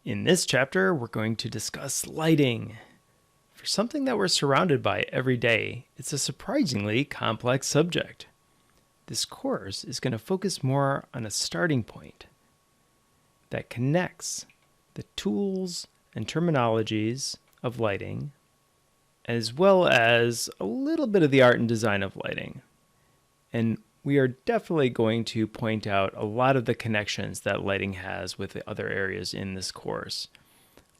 In this chapter, we're going to discuss lighting. For something that we're surrounded by every day, it's a surprisingly complex subject. This course is going to focus more on a starting point that connects the tools and terminologies of lighting, as well as a little bit of the art and design of lighting. And we are definitely going to point out a lot of the connections that lighting has with the other areas in this course.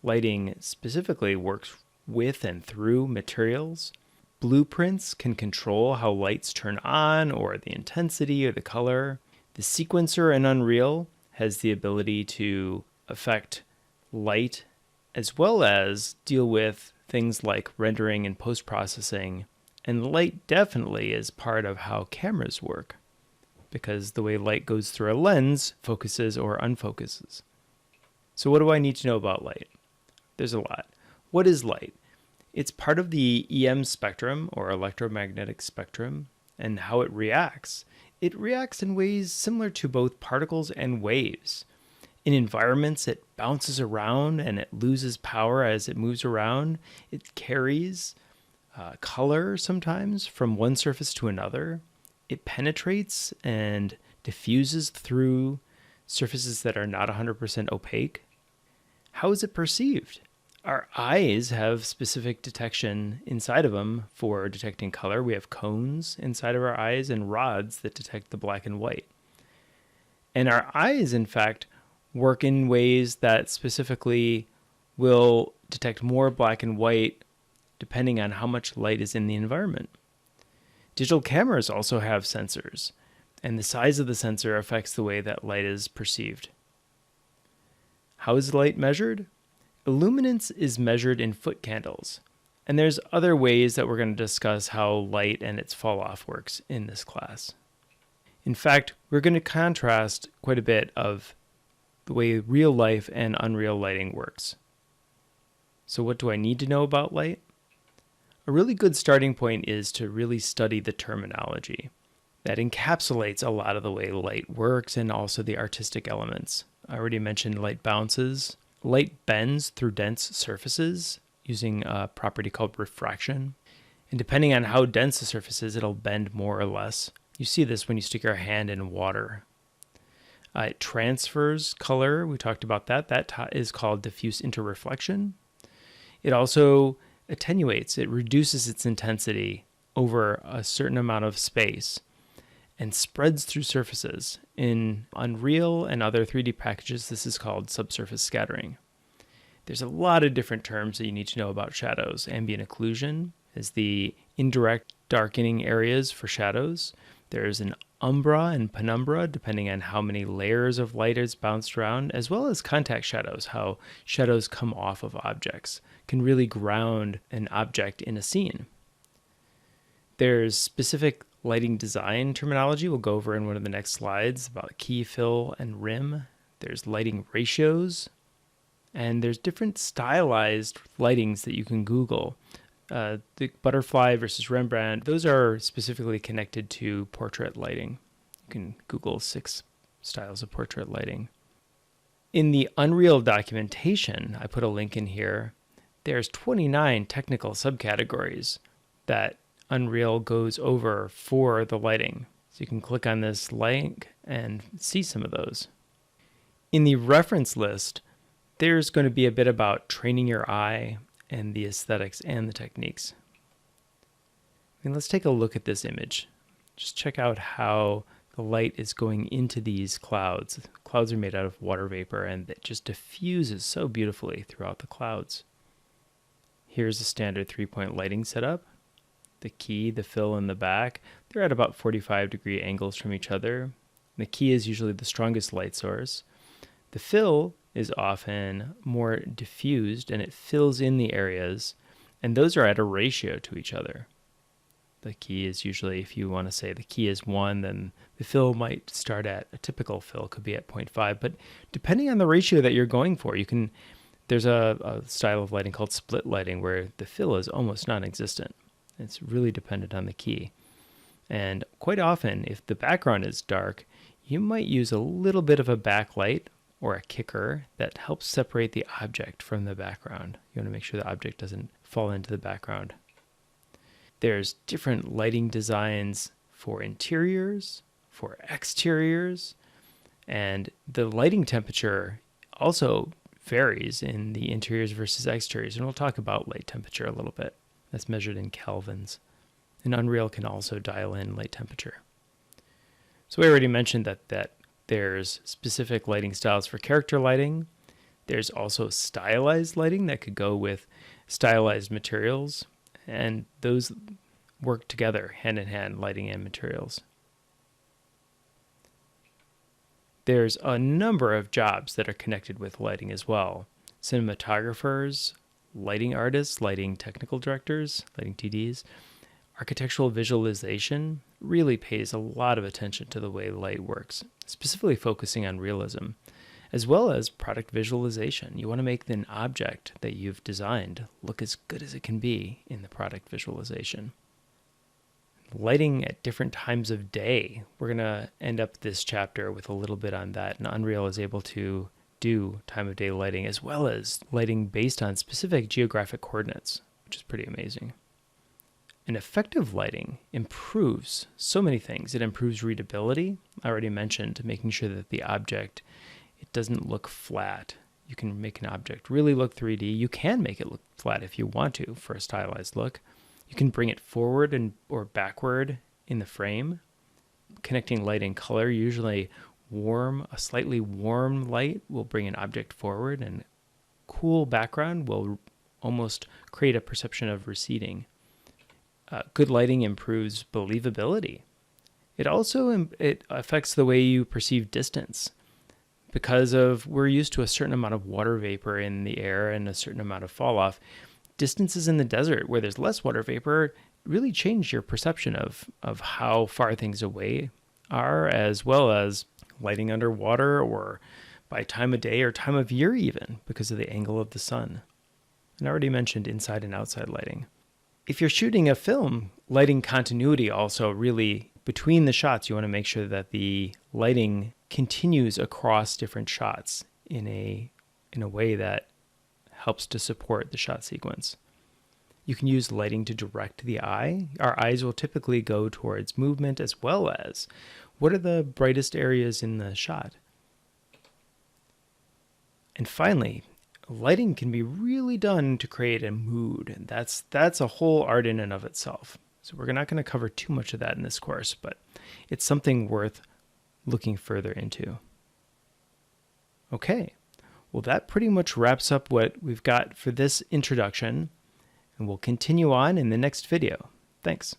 Lighting specifically works with and through materials. Blueprints can control how lights turn on or the intensity or the color. The sequencer in Unreal has the ability to affect light as well as deal with things like rendering and post-processing. And light definitely is part of how cameras work, because the way light goes through a lens focuses or unfocuses. So what do I need to know about light? There's a lot. What is light? It's part of the EM spectrum, or electromagnetic spectrum, and how it reacts. It reacts in ways similar to both particles and waves. In environments, it bounces around and it loses power as it moves around. It carries color sometimes from one surface to another. It penetrates and diffuses through surfaces that are not 100% opaque. How is it perceived? Our eyes have specific detection inside of them for detecting color. We have cones inside of our eyes and rods that detect the black and white. And our eyes, in fact, work in ways that specifically will detect more black and white depending on how much light is in the environment. Digital cameras also have sensors, and the size of the sensor affects the way that light is perceived. How is light measured? Illuminance is measured in foot candles, and there's other ways that we're going to discuss how light and its fall off works in this class. In fact, we're going to contrast quite a bit of the way real life and unreal lighting works. So what do I need to know about light? A really good starting point is to really study the terminology. That encapsulates a lot of the way light works and also the artistic elements. I already mentioned light bounces. Light bends through dense surfaces using a property called refraction. And depending on how dense the surface is, it'll bend more or less. You see this when you stick your hand in water. It transfers color. We talked about that. That is called diffuse interreflection. It also attenuates. It reduces its intensity over a certain amount of space and spreads through surfaces. In Unreal and other 3D packages, this is called subsurface scattering. There's a lot of different terms that you need to know about shadows. Ambient occlusion is the indirect darkening areas for shadows. There's an umbra and penumbra, depending on how many layers of light is bounced around, as well as contact shadows, how shadows come off of objects, can really ground an object in a scene. There's specific lighting design terminology we'll go over in one of the next slides about key, fill, and rim. There's lighting ratios, and there's different stylized lightings that you can Google. The butterfly versus Rembrandt, those are specifically connected to portrait lighting. You can Google 6 styles of portrait lighting. In the Unreal documentation, I put a link in here, there's 29 technical subcategories that Unreal goes over for the lighting. So you can click on this link and see some of those. In the reference list, there's going to be a bit about training your eye and the aesthetics and the techniques. And let's take a look at this image. Just check out how the light is going into these clouds. Clouds are made out of water vapor and it just diffuses so beautifully throughout the clouds. Here's a standard 3-point lighting setup. The key, the fill, and the back, they're at about 45-degree angles from each other. The key is usually the strongest light source. The fill is often more diffused and it fills in the areas, and those are at a ratio to each other. The key is usually, if you want to say the key is 1, then the fill might start at, a typical fill could be at 0.5, but depending on the ratio that you're going for, there's a style of lighting called split lighting where the fill is almost non-existent. It's really dependent on the key. And quite often, if the background is dark, you might use a little bit of a backlight or a kicker that helps separate the object from the background. You want to make sure the object doesn't fall into the background. There's different lighting designs for interiors, for exteriors, and the lighting temperature also varies in the interiors versus exteriors. And we'll talk about light temperature a little bit. That's measured in kelvins. And Unreal can also dial in light temperature. So we already mentioned that there's specific lighting styles for character lighting. There's also stylized lighting that could go with stylized materials. And those work together hand in hand, lighting and materials. There's a number of jobs that are connected with lighting as well. Cinematographers, lighting artists, lighting technical directors, lighting TDs. Architectural visualization really pays a lot of attention to the way light works, specifically focusing on realism, as well as product visualization. You want to make an object that you've designed look as good as it can be in the product visualization. Lighting at different times of day. We're going to end up this chapter with a little bit on that, and Unreal is able to do time of day lighting as well as lighting based on specific geographic coordinates, which is pretty amazing. And effective lighting improves so many things. It improves readability. I already mentioned making sure that the object, it doesn't look flat. You can make an object really look 3D. You can make it look flat if you want to for a stylized look. You can bring it forward or backward in the frame. Connecting light and color, usually a slightly warm light will bring an object forward, and cool background will almost create a perception of receding. Good lighting improves believability. It also it affects the way you perceive distance. Because we're used to a certain amount of water vapor in the air and a certain amount of fall off, distances in the desert where there's less water vapor really change your perception of how far things away are, as well as lighting underwater or by time of day or time of year even, because of the angle of the sun. And I already mentioned inside and outside lighting. If you're shooting a film, lighting continuity also really, between the shots, you want to make sure that the lighting continues across different shots in a way that helps to support the shot sequence. You can use lighting to direct the eye. Our eyes will typically go towards movement as well as what are the brightest areas in the shot. And finally, lighting can be really done to create a mood. And that's a whole art in and of itself. So we're not going to cover too much of that in this course, but it's something worth looking further into. Okay. Well, that pretty much wraps up what we've got for this introduction, and we'll continue on in the next video. Thanks.